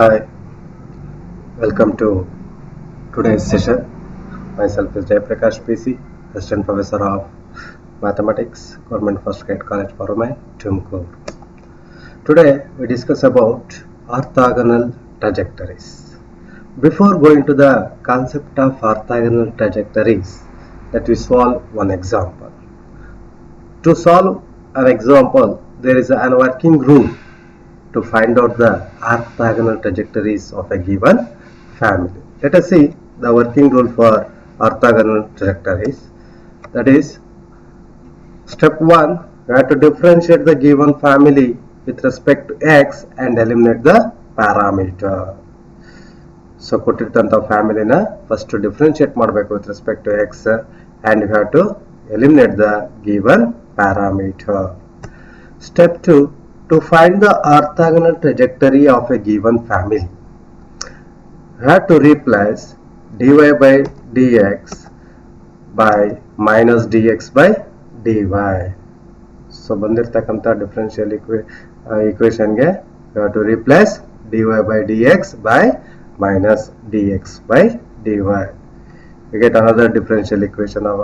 Hi, welcome to today's session. Myself is Jayaprakash PC, Assistant Professor of Mathematics, Government First Grade College Parumai, Tumkur. Today we discuss about orthogonal trajectories. Before going to the concept of orthogonal trajectories, let we solve one example. To solve an example, there is an working rule to find out the orthogonal trajectories of a given family. Let us see the working rule for orthogonal trajectories. That is, step 1, we have to differentiate the given family with respect to x and eliminate the parameter. So, ಕೊಟ್ಟಿರ್ತಂತ ಫ್ಯಾಮಿಲಿನ first to differentiate ಮಾಡಬೇಕು with respect to x and you have to eliminate the given parameter. Step 2, to find the orthogonal trajectory of a given family, we have to replace dy by dx by minus dx by dy. So ಬಂದಿರತಕ್ಕಂತ differential equation ಗೆ we have to replace dy by dx by minus dx by dy. We get another differential equation of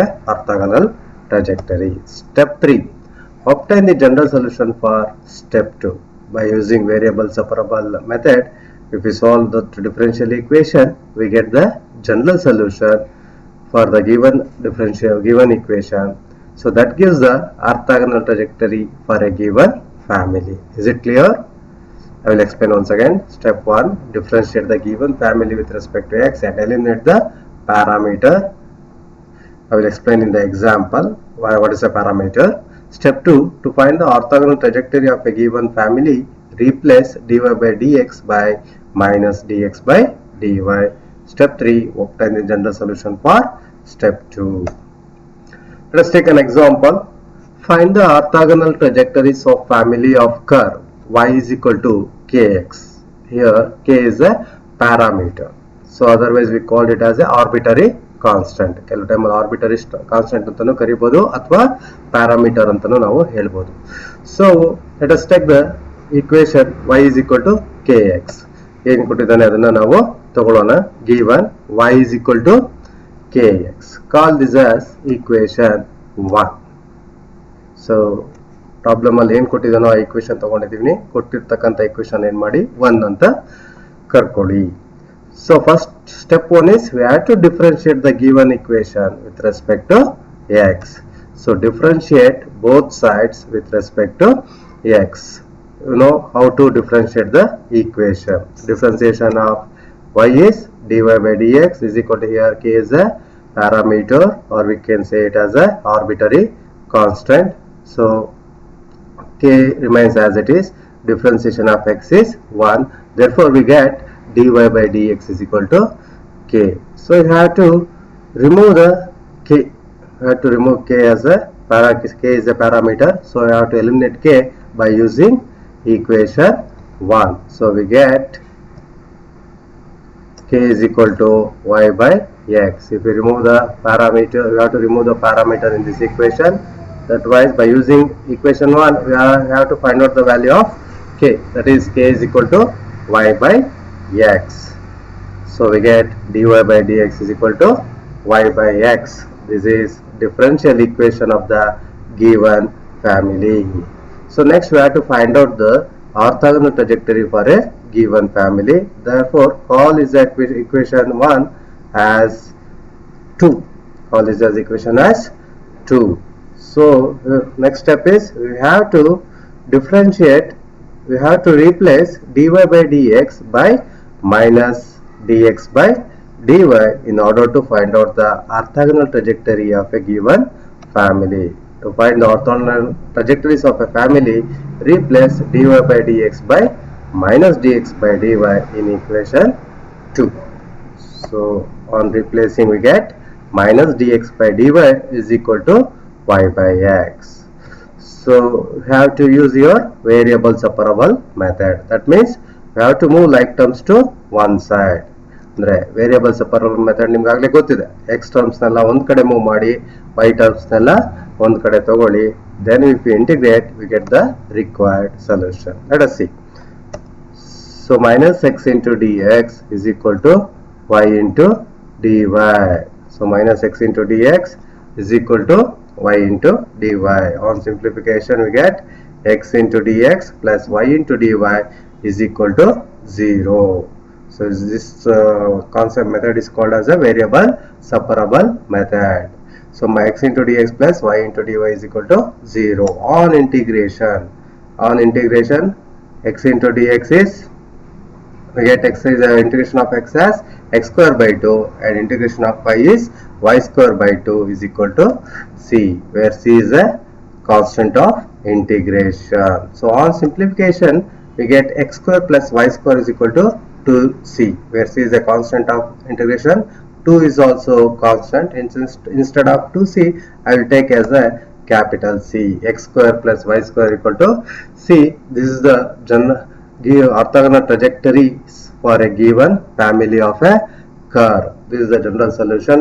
a orthogonal trajectory. Step 3, obtain the general solution for step 2 by using variable separable method. If we solve the differential equation, we get the general solution for the given equation. So that gives the orthogonal trajectory for a given family. Is it clear? I will explain once again. Step 1, differentiate the given family with respect to x and eliminate the parameter. I will explain in the example what is a parameter. Step 2, to find the orthogonal trajectory of a given family, replace dy by dx by minus dx by dy. Step 3, obtain the general solution for step 2. Let us take an example. Find the orthogonal trajectories of family of curve y is equal to kx. Here k is a parameter. So otherwise we called it as a arbitrary constant. ಕೆಲವು ಟೈಮಲ್ಲಿ ಆರ್ಬಿಟರಿ constant ಅಂತಾನೂ ಕರಿಬಹುದು ಅಥವಾ parameter ಅಂತಾನೂ ನಾವು ಹೇಳ್ಬೋದು. So let us take the equation y is equal to kx. ಏನು ಕೊಟ್ಟಿದ್ದಾನೆ ಅದನ್ನ ನಾವು ತಗೊಳ್ಳೋಣ. given y is equal to kx, call this as equation 1. So problem ಅಲ್ಲಿ ಏನ್ ಕೊಟ್ಟಿದ್ದಾನೋ ಆ ಈಕ್ವೇಶನ್ ತಗೊಂಡಿದೀವಿ. ಕೊಟ್ಟಿರ್ತಕ್ಕಂಥ ಈಕ್ವೇಶನ್ ಏನ್ ಮಾಡಿ 1 ಅಂತ ಕರ್ಕೊಳ್ಳಿ. So first step 1 is we have to differentiate the given equation with respect to x. So differentiate both sides with respect to x. You know how to differentiate the equation. Differentiation of y is dy by dx is equal to, here k is a parameter or we can say it as a arbitrary constant. So k remains as it is. Differentiation of x is 1. Therefore we get dy by dx is equal to k. So you have to remove the k. You have to remove k as a k is a parameter. So you have to eliminate k by using equation 1. So we get k is equal to y by x. If we remove the parameter, we have to remove the parameter in this equation. That wise by using equation 1, we have to find out the value of k. That is k is equal to y by x. So we get dy by dx is equal to y by x. This is differential equation of the given family. So next we have to find out the orthogonal trajectory for a given family. Therefore call this equation 1 as 2. Call this as equation as 2. So next step is we have to differentiate. We have to replace dy by dx by minus dx by dy in order to find out the orthogonal trajectory of a given family. To find the orthogonal trajectories of a family, replace dy by dx by minus dx by dy in equation 2. So on replacing we get minus dx by dy is equal to y by x. So you have to use your variable separable method. That means we have to move like terms to one side. ಅಂದ್ರೆ variable ಸೆಪರಬಲ್ method ನಿಮ್ಗೆ ಆಗಲೇ ಗೊತ್ತಿದೆ. X terms ನೆಲ್ಲ ಒಂದ್ ಕಡೆ move ಮಾಡಿ, Y terms ನೆಲ್ಲ ಒಂದ್ ಕಡೆ ತಗೊಳ್ಳಿ. Then if we integrate, we get the required solution. Let us see. So minus x into dx is equal to y into dy. So minus x into dx is equal to y into dy. On simplification we get x into dx plus y into dy is equal to 0. So this concept method is called as a variable separable method. So my x into dx plus y into dy is equal to 0. On integration x into dx is, we get x is integration of x as x square by 2 and integration of y is y square by 2 is equal to c, where c is a constant of integration. So on simplification we get x square plus y square is equal to 2c, where c is a constant of integration, 2 is also constant. Instead of 2c I will take as a capital C. X square plus y square equal to c. This is the orthogonal trajectories for a given family of a curve. This is the general solution.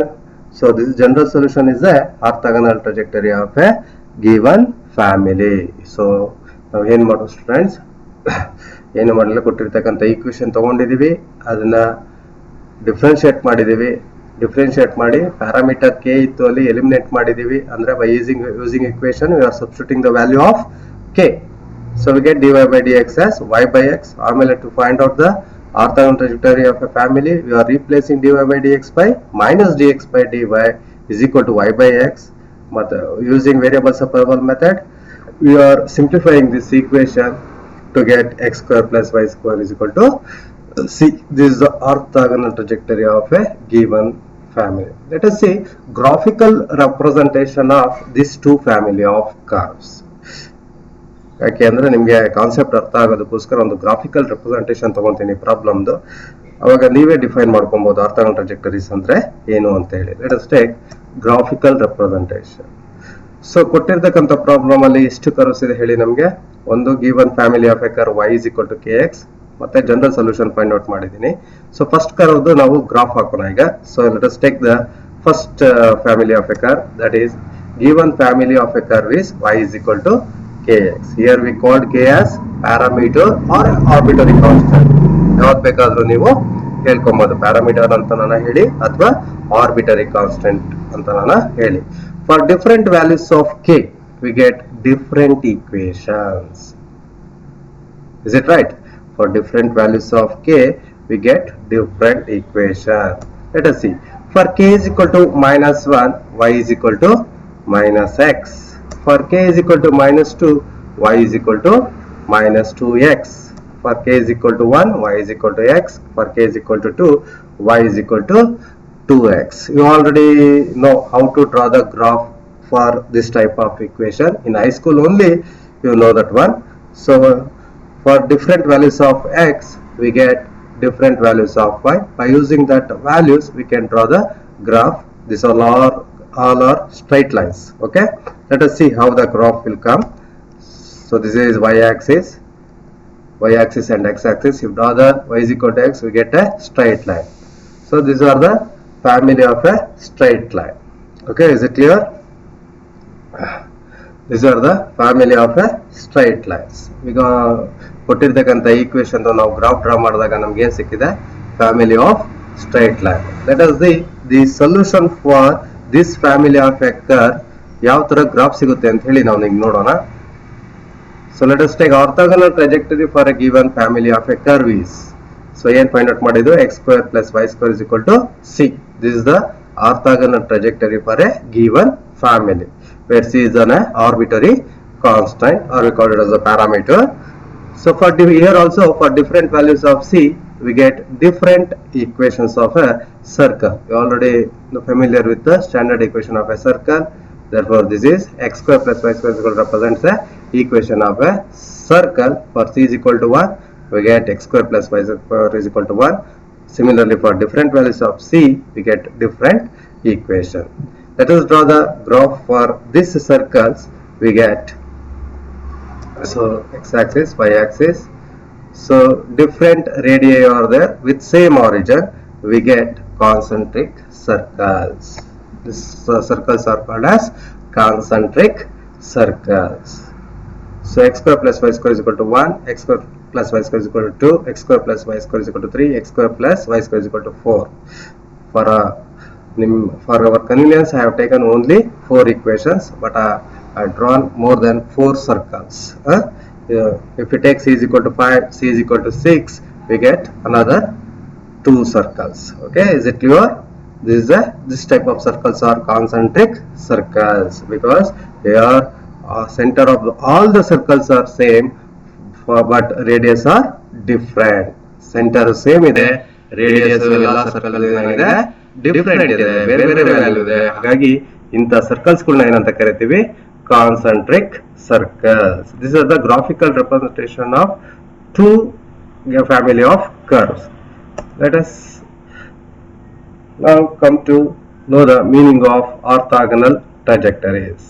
So this general solution is the orthogonal trajectory of a given family. So now ಏನು ಮಾಡೋದು students, ಏನು ಮಾಡಲು ಕೊಟ್ಟಿರ್ತಕ್ಕಂಥ equation ತಗೊಂಡಿದ್ದೀವಿ, ಅದನ್ನ differentiate ಮಾಡಿದ್ದೀವಿ. Differentiate ಮಾಡಿ parameter k ಇತ್ತು ಅಲ್ಲಿ ಎಲಿಮಿನೇಟ್ ಮಾಡಿದ್ದೀವಿ. ಅಂದ್ರೆ by using equation we are substituting the value of k. So we get dy by dx as y by x. ಆಮೇಲೆ to find out the orthogonal trajectory of a family we are replacing dy by dx by minus dx by dy is equal to y by x. But using variable separable method we are simplifying this equation to get x square plus y square is equal to c. This is the orthogonal trajectory of a given family. Let us see graphical representation of these two family of curves. ಯಾಕೆಂದ್ರೆ ನಿಮಗೆ concept ಅರ್ಥ ಆಗೋದಕ್ಕೋಸ್ಕರ ಒಂದು graphical representation ತಗೊಂತೀನಿ ಪ್ರಾಬ್ಲಮ್ದು. ಅವಾಗ ನೀವೇ define ಮಾಡ್ಕೊಬಹುದು orthogonal ಟ್ರಾಜೆಕ್ಟರೀಸ್ ಅಂದ್ರೆ ಏನು ಅಂತ ಹೇಳಿ. Let us take graphical representation. So ಕೊಟ್ಟಿರ್ತಕ್ಕಂಥ ಪ್ರಾಬ್ಲಮ್ ಅಲ್ಲಿ ಎಷ್ಟು ಕರ್ವ್ಸ್ ಇದೆ ಹೇಳಿ ನಮಗೆ. ಒಂದು given family of A curve y is equal to kx ಮತ್ತೆ ಜನರಲ್ ಸೊಲ್ಯೂಷನ್ ಫೈಂಡ್ ಔಟ್ ಮಾಡಿದ್ದೀನಿ. ಸೊ ಫಸ್ಟ್ ಕರ್ವ್ದು ನಾವು ಗ್ರಾಫ್ ಹಾಕೋಣ ಈಗ. So let us take the first family of A curve, that is given family of A curve is y is equal to kx. Here we called k as parameter or arbitrary constant. ಯಾವ್ದು ಬೇಕಾದ್ರೂ ನೀವು ಹೇಳ್ಕೊಬಹುದು, parameter ಅಂತ ನಾನು ಹೇಳಿ ಅಥವಾ ಆರ್ಬಿಟರಿ constant ಅಂತ ನಾನು ಹೇಳಿ. For different values of k we get different equations. Is it right? For different values of k we get different equation. Let us see. For k is equal to minus 1 y is equal to minus x. For k is equal to minus 2 y is equal to minus 2x. For k is equal to 1 y is equal to x. For k is equal to 2 y is equal to 2x. You already know how to draw the graph for this type of equation. In high school only you know that one. So for different values of x we get different values of y. By using that values we can draw the graph. These all are straight lines. Okay, let us see how the graph will come. So this is y-axis and x-axis. If draw the y is equal to x we get a straight line. So these are the family of a straight line. Okay, is it clear? These are the family of a straight lines. ಈಗ ಕೊಟ್ಟಿರ್ತಕ್ಕಂಥ equation ನಾವು graph draw ಮಾಡಿದಾಗ ನಮ್ಗೆ ಏನು ಸಿಕ್ಕಿದೆ, family of straight line. Let us the solution for this family of A curve. ಯಾವ ತರ graph ಸಿಗುತ್ತೆ ಅಂತ ಹೇಳಿ ನಾವು ಈಗ ನೋಡೋಣ. So let us take orthogonal trajectory for A given family of A curve is. So ಏನ್ ಫೈಂಡ್ ಔಟ್ ಮಾಡಿದ್ದು, x square plus y square is equal to c. This is the orthogonal trajectory for a given family, where c is an arbitrary constant or we call it as a parameter. So for here also for different values of c we get different equations of a circle. You already familiar with the standard equation of a circle. Therefore this is x square plus y square is equal to represents the equation of a circle. For c is equal to 1 we get x square plus y square is equal to 1. Similarly for different values of c we get different equation. Let us draw the graph for these circles. We get so x-axis, y-axis. So different radii are there with same origin. We get concentric circles. These circles are called as concentric circles. So x square plus y square is equal to 1, x square plus y square is equal to 2, x square plus y square is equal to 3, x square plus y square is equal to 4. For our convenience, I have taken only 4 equations, but I have drawn more than 4 circles. If we take c is equal to 5, c is equal to 6, we get another 2 circles. Okay, is it clear? This type of circles are concentric circles because they are center of all the circles are same, but radius are different. Center same ಇದೆ, radius ಎಲ್ಲ circle ಏನಾಗಿದೆ different ಇದೆ, ಬೇರೆ ಬೇರೆ value ಇದೆ. ಹಾಗಾಗಿ ಇಂಥ circles ಗಳನ್ನ ಏನಂತ ಕರಿತೀವಿ? Concentric circles. This is the graphical representation of two family of curves. Let us now come to know the meaning of orthogonal trajectories.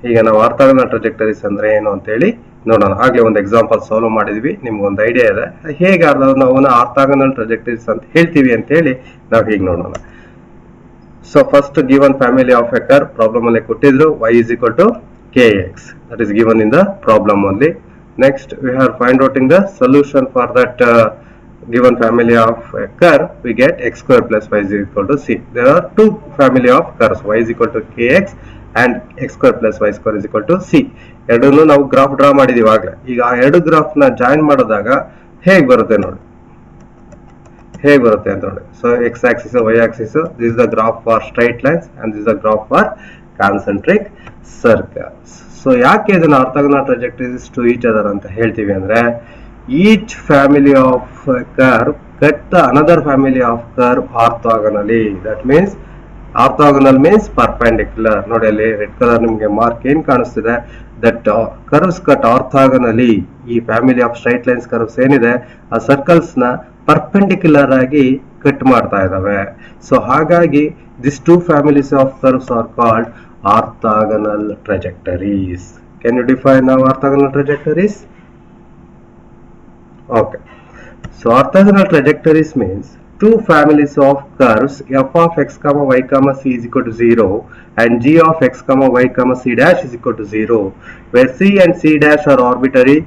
ಈಗ ನಾವು ಆರ್ಥೋಗೋನಲ್ ಟ್ರಜೆಕ್ಟರೀಸ್ ಅಂದ್ರೆ ಏನು ಅಂತ ಹೇಳಿ ನೋಡೋಣ. ಆಗ್ಲೇ ಒಂದು ಎಕ್ಸಾಂಪಲ್ ಸಾಲ್ವ್ ಮಾಡಿದ್ವಿ, ನಿಮ್ಗೊಂದು ಐಡಿಯಾ ಇದೆ ಹೇಗೆ ನಾವು ಆರ್ಥೋಗೋನಲ್ ಟ್ರಜೆಕ್ಟರೀಸ್ ಅಂತ ಹೇಳ್ತೀವಿ ಅಂತ ಹೇಳಿ ನಾವು ಹೀಗೆ ನೋಡೋಣ. So first given family of A curve problem ಅಲ್ಲಿ ಕೊಟ್ಟಿದ್ರು y is equal to kx, that is given in the problem only. Next we are find out in the solution for that given family of a curve. We get x square plus y is equal to c. There are two family of curves, y is equal to kx and x square plus y square is equal to c. ಎರಡನ್ನು ನಾವು graph draw ಮಾಡಿದೀವಿ ಆಗಲೇ. ಈಗ ಆ ಎರಡು graph ನ join ಮಾಡಿದಾಗ ಹೇಗೆ ಬರುತ್ತೆ ನೋಡಿ, ಹೇಗೆ ಬರುತ್ತೆ ಅಂತ ನೋಡಿ. So X axis Y axis, this is the graph for straight lines and this is the graph for concentric circles. So ಯಾಕೆ ಇದನ್ನ orthogonal trajectories to each other ಅಂತ ಹೇಳ್ತೀವಿ ಅಂದ್ರೆ, each family of curve cut the another family of curve orthogonally. That means orthogonal means perpendicular. ನೋಡಿ ಅಲ್ಲಿ red colour ನಿಮಗೆ mark ಏನ್ ಕಾಣಿಸ್ತಿದೆ, ದಟ್ ಕರ್ವ್ಸ್ ಕಟ್ ಆರ್ಥೋgonally. ಈ family of straight lines curves ಏನಿದೆ ಆ ಸರ್ಕಲ್ಸ್ ನ ಪರ್ಪೆಂಡಿಕ್ಯುಲರ್ ಆಗಿ ಕಟ್ ಮಾಡ್ತಾ ಇದಾವೆ. ಸೊ ಹಾಗಾಗಿ this two families of curves are called orthogonal trajectories. Can you define now orthogonal trajectories? Okay, so orthogonal trajectories means two families of curves f of x comma y comma c is equal to 0 and g of x comma y comma c dash is equal to 0, where c and c dash are arbitrary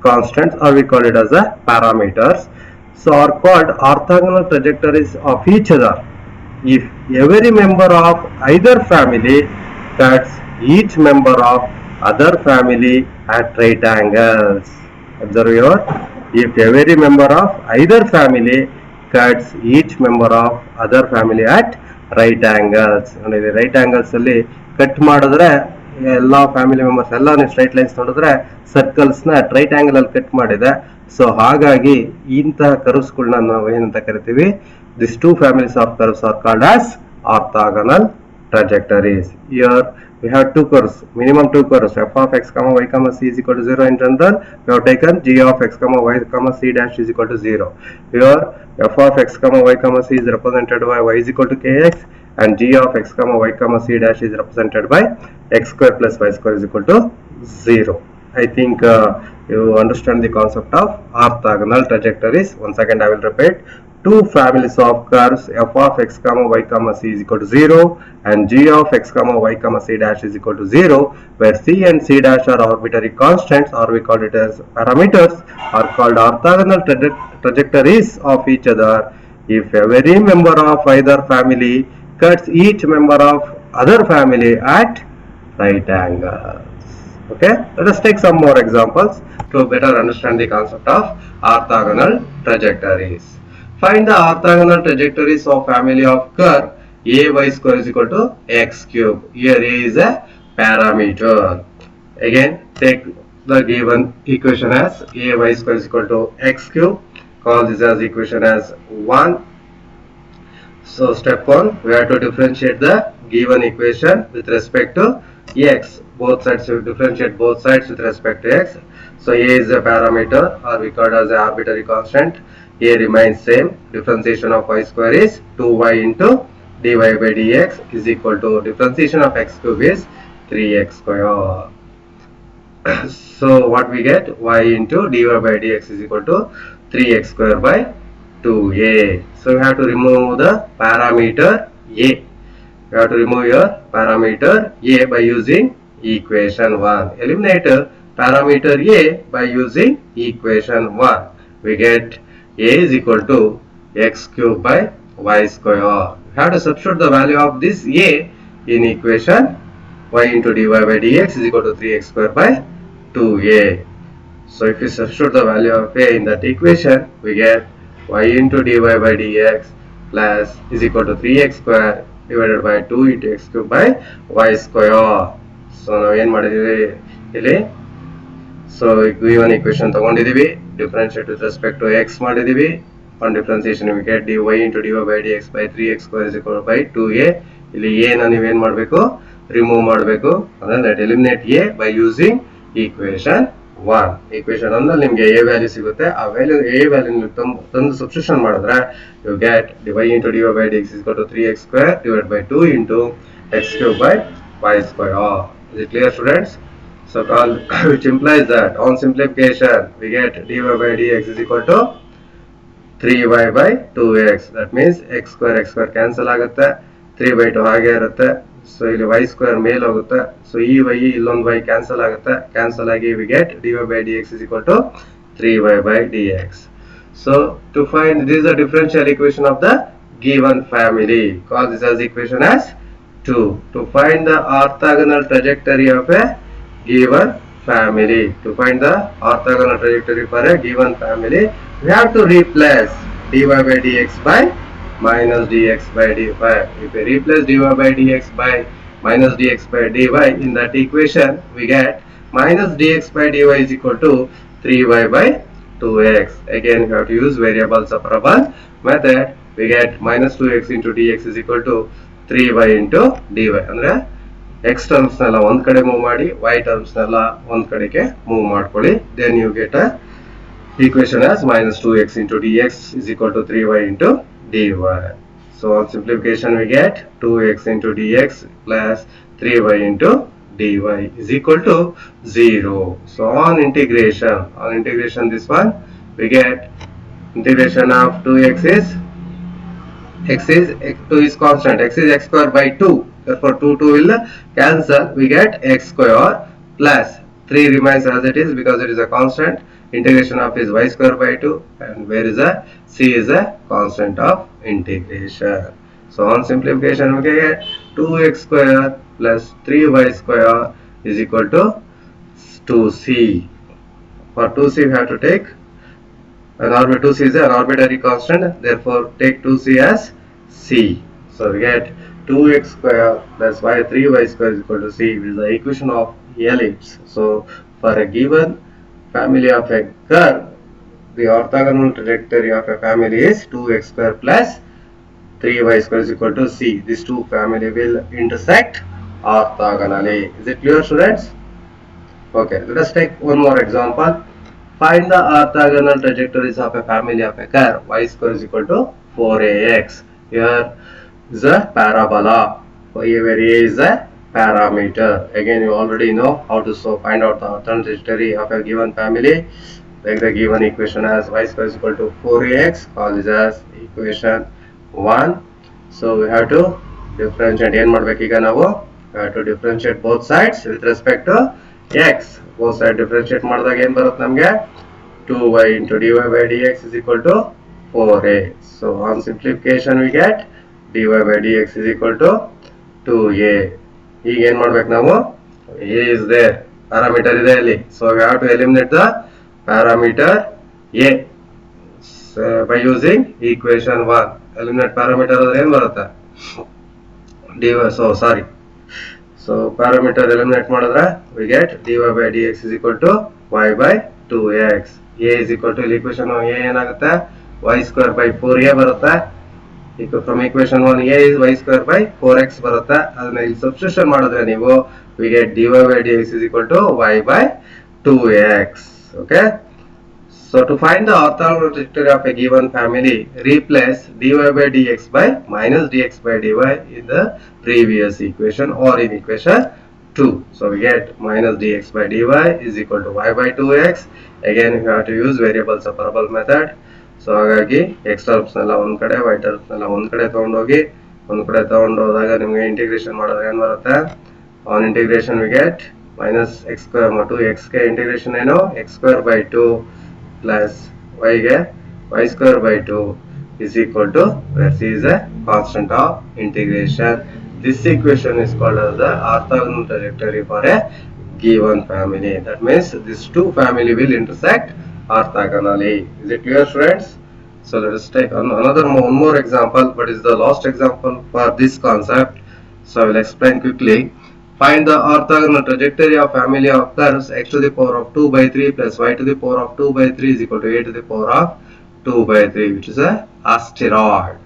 constants, or we call it as a parameters. So are called orthogonal trajectories of each other if every member of either family cuts each member of other family at right angles. Observe your, if every member of either family cuts each member of other family at right angles. ನೋಡಿ right angles ಅಲ್ಲಿ cut ಮಾಡಿದ್ರೆ ಎಲ್ಲಾ family members ಎಲ್ಲ ನೀವು straight lines ನೋಡಿದ್ರೆ circles ನ right angle ಅಲ್ಲಿ cut ಮಾಡಿದೆ. ಸೊ ಹಾಗಾಗಿ ಇಂತಹ ಕರ್ವ್ಸ್ ಗಳನ್ನ ನಾವು ಏನಂತ ಕರಿತೀವಿ? This two families of curves are called as orthogonal trajectories. Here we have two curves, minimum two curves, f of x comma y comma c is equal to 0. In general we have taken g of x comma y comma c dash is equal to 0. Here f of x comma y comma c is represented by y is equal to kx and g of x comma y comma c dash is represented by x square plus y square is equal to 0. I think you understand the concept of orthogonal trajectories. Once again I will repeat, two families of curves f of x comma y comma c is equal to 0 and g of x comma y comma c dash is equal to 0, where c and c dash are arbitrary constants, or we call it as parameters, are called orthogonal trajectories of each other if every member of either family cuts each member of other family at right angles. Okay, let us take some more examples to better understand the concept of orthogonal trajectories. Find the orthogonal trajectories of family of curve ay square is equal to x cube. Here a is a parameter. Again take the given equation as ay square is equal to x cube. Call this as equation as 1. So step 1, we have to differentiate the given equation with respect to x. Both sides, we differentiate both sides with respect to x. So a is a parameter, or we call it as an arbitrary constant. A remains same. Differentiation of y square is 2y into dy by dx is equal to differentiation of x cube is 3x square. So what we get? Y into dy by dx is equal to 3x square by 2a. So we have to remove the parameter a. We have to remove your parameter a by using equation 1. Eliminate parameter a by using equation 1. We get a is equal to x cube by y square. We have to substitute the value of this a in equation y into dy by dx is equal to 3x square by 2a. So if we substitute the value of a in that equation, we get y into dy by dx plus is equal to 3x square divided by 2 into x cube by y square. So now ಏನು ಮಾಡಿದೀವಿ ಇಲ್ಲಿ so given equation ತಗೊಂಡಿದೀವಿ differentiate with respect to x ಮಾಡಿದೀವಿ on differentiation we get dy into dy by dx by 3x square is equal by 2a ಇಲ್ಲಿ a ನ ನೀವು ಏನು ಮಾಡಬೇಕು remove ಮಾಡಬೇಕು ಅಂದ್ರೆ that eliminate a by using equation 1 equation 1 ನಲ್ಲಿ ನಿಮಗೆ a ವ್ಯಾಲ್ಯೂ ಸಿಗುತ್ತೆ ಆ ವ್ಯಾಲ್ಯೂ a ವ್ಯಾಲ್ಯೂ ನೀವು ತಂದು ಸಬ್ಸ್ಟಿಟ್ಯೂಷನ್ ಮಾಡಿದ್ರೆ you get dy into dy by dx is equal to 3x square divided by 2 into x cube by y square. Is it clear, students? So which implies that on simplification we get dy by dx is equal to 3y by 2x. That means x square cancel ಆಗುತ್ತೆ 3 by 2 ಹಾಗೆ ಇರುತ್ತೆ. So ಇಲ್ಲಿ y square ಮೇಲೆ ಹೋಗುತ್ತೆ. So ಈ y ಇಲ್ಲೊಂದು y cancel ಆಗುತ್ತೆ. cancel ಆಗಿ we get dy by dx is equal to 3y by dx. So to find this is the differential equation of the given family. Call this as equation as 2. To find the orthogonal trajectory of a given family. To find the orthogonal trajectory for a given family, we have to replace dy by dx by minus dx by dy. If we replace dy by dx by minus dx by dy in that equation, we get minus dx by dy is equal to 3y by 2x. Again, we have to use variable separable method. We get minus 2x into dx is equal to 3y into dy. ಅಂದ್ರೆ x terms ನೆಲ್ಲ ಒಂದ್ ಕಡೆ move ಮಾಡಿ y terms ನೆಲ್ಲ ಒಂದ್ ಕಡೆಗೆ move ಮಾಡ್ಕೊಳ್ಳಿ. Then you get a equation as minus 2x into dx is equal to 3y into dy. So on simplification we get 2x into dx plus 3y into dy is equal to 0. So on integration this one we get integration of 2x is 2 is constant, x is x square by 2, therefore 2 will cancel, we get x square plus 3 remains as it is because it is a constant. Integration of is y square by 2 and where is a c is a constant of integration. So on simplification we get 2x square plus 3y square is equal to 2c. For 2c we have to take an arbitrary 2c is an arbitrary constant, therefore take 2c as c. So we get 2x square plus 3y square is equal to c, which is the equation of ellipse. So for a given family of a curve, the orthogonal trajectory of a family is 2x square plus 3y square is equal to c. These two family will intersect orthogonally. Is it clear, students? Okay, let us take one more example. Find the orthogonal trajectories of a family of a curve y square is equal to 4ax. Here is a parabola where a is a parameter. Again, you already know how to find out the orthogonal trajectory of a given family. Like the given equation as y square is equal to 4ax, call this as equation 1. So we have to differentiate. ಏನು ಮಾಡಬೇಕು ಈಗ ನಾವು? We have to differentiate both sides with respect to x. Both sides differentiate ಮಾಡಿದಾಗ ಏನು ಬರುತ್ತೆ ನಮಗೆ? 2y into dy by dx is equal to 4a. So on simplification we get dy by dx is equal to 2a. ಈಗ ಏನು ಮಾಡಬೇಕು ನಾವು? a is there, parameter ಇದೆ ಅಲ್ಲಿ. So we have to eliminate the parameter a by using equation 1. Eliminate parameter ಅಂದ್ರೆ ಏನು ಬರುತ್ತೆ? dy. So parameter eliminate ಮಾಡಿದ್ರೆ we get dy by dx is equal to y by 2x. a is equal to equation a ಏನಾಗುತ್ತೆ? y square by 4a ಬರುತ್ತೆ. From equation 1 a is y square by 4x ಬರುತ್ತೆ. ಅದನ್ನ ಇಲ್ಲಿ substitution ಮಾಡಿದ್ರೆ ನೀವು we get dy by dx is equal to y by 2x. Okay. So to find the orthogonal trajectory of a given family, replace dy by dx by minus dx by dy in the previous equation or in equation 2. So we get minus dx by dy is equal to y by 2x. Again we have to use variable separable method. So ಹಾಗಾಗಿ x terms ನೆಲ್ಲ ಒಂದು ಕಡೆ y terms ನೆಲ್ಲ ಒಂದು ಕಡೆ ತಗೊಂಡೋದಾಗ ನಿಮಗೆ integration ಮಾಡಿದ್ರೆ ಏನು ಬರುತ್ತೆ? On integration we get minus x square two ಎಕ್ಸ್ಗೆ ಇಂಟಿಗ್ರೇಷನ್ ಏನು x square by two plus ವೈಗೆ y square by 2 is equal to x is a constant of integration. This equation is called as the orthogonal trajectory for a given family. That means these two family will intersect orthogonally. Is it clear, friends? So let us take one more example, but is the last example for this concept. So I will explain quickly. Find the orthogonal trajectory of family of curves x to the power of 2 by 3 plus y to the power of 2 by 3 is equal to a to the power of 2 by 3, which is a asteroid.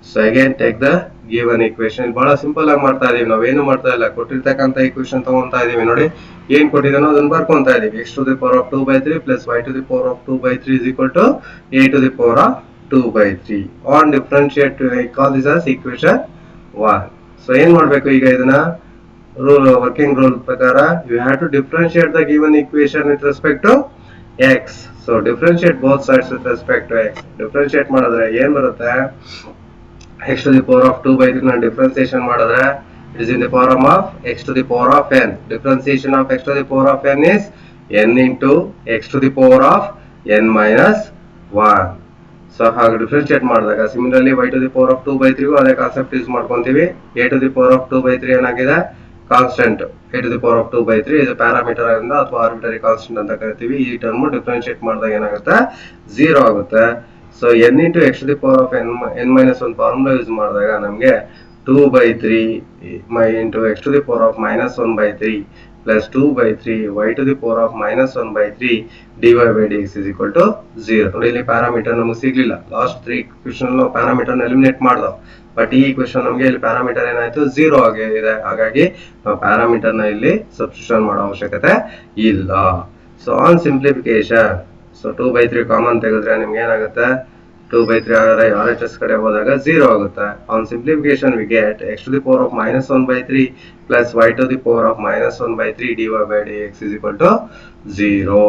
So again take the given equation. ಬಹಳ simple ಆಗಿ ಮಾಡ್ತಾ ಇದೀವಿ, ನಾವೇನು ಮಾಡ್ತಾ ಇಲ್ಲ, ಕೊಟ್ಟಿರ್ತಕ್ಕಂಥ equation ತಗೊಂತಾ ಇದೀವಿ. ನೋಡಿ ಏನ್ ಕೊಟ್ಟಿದ್ದಾನೋ ಅದನ್ನ ಬರ್ಕೊಂತಾ ಇದೀವಿ. x to the power of 2 by 3 plus y to the power of 2 by 3 is equal to a to the power of 2 by 3. On differentiate, I call this as equation 1. So ಏನ್ ಮಾಡ್ಬೇಕು ಈಗ ಇದನ್ನ working rule ಪ್ರಕಾರ you have to differentiate the given equation with respect to x. So differentiate both sides with respect to x. Differentiate ಮಾಡಿದ್ರೆ ಏನು ಬರುತ್ತೆ, x to the power of 2 by 3 ನ differentiation ಮಾಡಿದ್ರೆ it is in the form of x to the power of n. Differentiation of x to the power of n is n into x to the power of n minus 1. So ಹಾಗೆ differentiate ಮಾಡಿದಾಗ similarly y to the power of 2 by 3 ಅದೇ concept use ಮಾಡ್ಕೊಂತೀವಿ. a to the power of 2 by 3 ಏನಾಗಿದೆ constant, a to the power of 2 by 3 ಇದು parameter ಇಂದ ಅಥವಾ ಆರ್ಬಿಟರಿ constant ಅಂತ ಕರಿತೀವಿ. ಈ ಟರ್ಮ್ ಡಿಫರೆನ್ಶಿಯೇಟ್ ಮಾಡಿದಾಗ ಏನಾಗುತ್ತೆ 0 ಆಗುತ್ತೆ. So n into x to the power of n minus 1 formula use ಮಾಡಿದಾಗ ನಮಗೆ 2 by 3 into x to the power of minus 1 by 3 plus 2 by 3 y to the power of minus 1 by 3 dy by dx is equal to 0. ನೋಡಿ ಇಲ್ಲಿ parameter ನಮಗೆ ಸಿಗ್ಲಿಲ್ಲ, last 3 question ನಾವು parameter eliminate ಮಾಡ್ದೋ, but ಈ question ನಮಗೆ ಇಲ್ಲಿ parameter ಏನಾಯ್ತು 0 ಆಗಿದೆ. ಹಾಗಾಗಿ ನಾವು ಪ್ಯಾರಾಮೀಟರ್ ನ ಇಲ್ಲಿ ಸಬ್ಸ್ಟಿಟ್ಯೂಷನ್ ಮಾಡೋ ಅವಶ್ಯಕತೆ ಇಲ್ಲ. So on simplification, so 2 by 3 common ತೆಗೆದ್ರೆ ನಿಮ್ಗೆ ಏನಾಗುತ್ತೆ 2 by 3 ಆದರೆ RHS ಕಡೆ ಹೋದಾಗ 0 ಆಗುತ್ತೆ. On simplification we get x to the power of minus 1 by 3 plus y to the power of minus 1 by 3 dy by dx is equal to 0.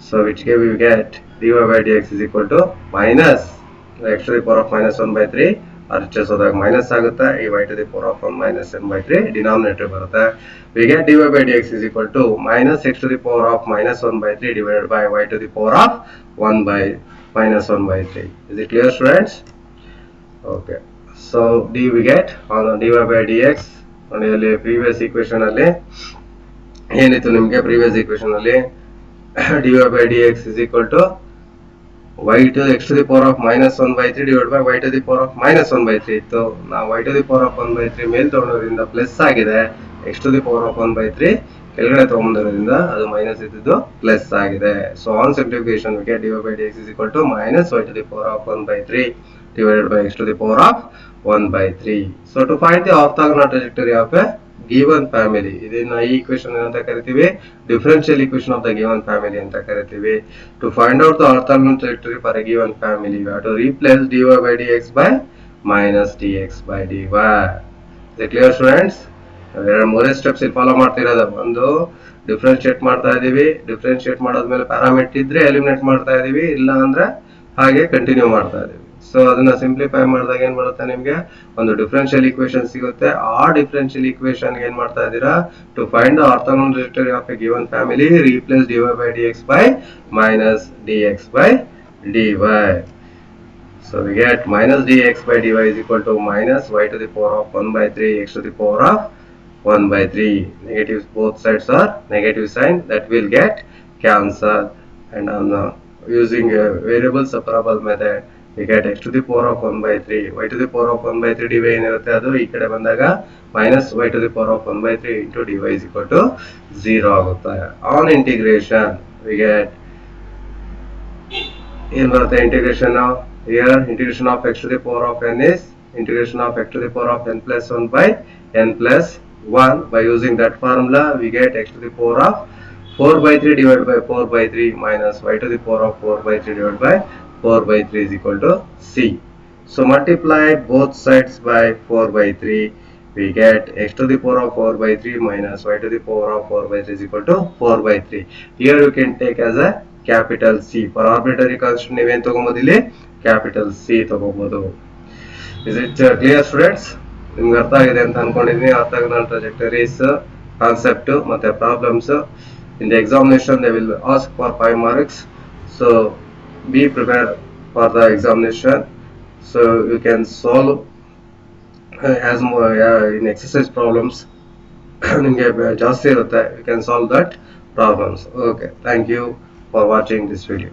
So which we get dy by dx is equal to minus x to the power of minus 1 by 3 RHS ಹೋದಾಗ minus ಆಗುತ್ತೆ, ಈ y to the power of 1 minus n by 3 denominator ಬರುತ್ತೆ. We get dy by dx is equal to minus x to the power of minus 1 by 3 divided by y to the power of 1 by minus 1 by 3. Is it clear, students? Okay. So d we get on dy by dx. ನೋಡಿ ಅಲ್ಲಿ previous equation ಅಲ್ಲಿ ಏನಿತ್ತು ನಿಮಗೆ, previous equation ಅಲ್ಲಿ dy by dx is equal to y to x to the power of minus 1 by 3 divided by y to the power of minus 1 by 3 ಇತ್ತು. ನಾವು y to the power of 1 by 3 mail ತಗೊಂಡೋದ್ರಿಂದ plus ಆಗಿದೆ, x to the power of 1 by 3 ಕೆಳಗಡೆ ತಗೊಂಡಿರೋದ್ರಿಂದ ಅದು minus ಇದ್ದು plus ಆಗಿದೆ. So on simplification we get dy by dx is equal to minus y to the power of 1 by 3 divided by x to the power of 1 by 3. So to find the orthogonal trajectory of a given family, ಇದನ್ನ ಈ equation ಅಂತ ಕರಿತೀವಿ differential equation of the given family ಅಂತ ಕರಿತೀವಿ. To find out the orthogonal trajectory for a given family we have to replace dy by dx by minus dx by dy. Is it clear, students? ಮೂರೇ steps ಇಲ್ಲಿ follow ಮಾಡ್ತಿರೋದು. ಒಂದು differentiate ಮಾಡ್ತಾ ಇದೀವಿ, differentiate ಮಾಡೋದ್ಮೇಲೆ parameter ಇದ್ರೆ eliminate ಮಾಡ್ತಾ ಇದೀವಿ, ಇಲ್ಲ ಅಂದ್ರೆ ಹಾಗೆ ಕಂಟಿನ್ಯೂ ಮಾಡ್ತಾ ಇದೀವಿ. ಸೊ ಅದನ್ನ ಸಿಂಪ್ಲಿಫೈ ಮಾಡಿದಾಗ ಏನ್ ಬರುತ್ತೆ ನಿಮ್ಗೆ ಒಂದು ಡಿಫರೆನ್ಷಿಯಲ್ ಈಕ್ವೇಶನ್ ಸಿಗುತ್ತೆ. ಆ ಡಿಫರೆನ್ಷಿಯಲ್ ಈಕ್ವೇಶನ್ ಏನ್ ಮಾಡ್ತಾ ಇದೀರಾ, to find the orthogonal trajectory of a given family replace dy by dx by minus dx by dy. So we get minus dx by dy is equal to minus y to the power of 1 by 3 x to the power of 1 by 3. Negatives, both sides are negative sign, that will get cancelled. And on using a variable separable method we get x to the power of 1 by 3 y to the power of 1 by 3 dy ಏನಿರುತ್ತೆ ಅದು ಈ ಕಡೆ ಬಂದಾಗ minus y to the power of 1 by 3 into dy is equal to 0 ಆಗುತ್ತೆ. On integration we get ಏನು ಬರುತ್ತೆ integration, here integration of x to the power of n is integration of x to the power of n plus 1 by n plus 1. By using that formula we get x to the power of 4 by 3 divided by 4 by 3 minus y to the power of 4 by 3 divided by 4 by 3 is equal to c. So multiply both sides by 4 by 3 we get x to the power of 4 by 3 minus y to the power of 4 by 3 is equal to 4 by 3. Here you can take as a capital C. For arbitrary constant ನೀವೇನು ತಗೊಬೋದು ಇಲ್ಲಿ capital C ತಗೊಬೋದು. Is it clear, students? ನಿಮ್ಗೆ ಅರ್ಥ ಆಗಿದೆ ಅಂತ ಅನ್ಕೊಂಡಿದ್ದೀನಿ. orthogonal trajectories concept ಮತ್ತೆ problems. In the examination they will ask for 5 marks, so be prepared for the examination. So you can solve as more in exercise problems. ನಿಮಗೆ ಜಾಸ್ತಿ ಇರುತ್ತೆ, you can solve that problems. Okay, thank you for watching this video.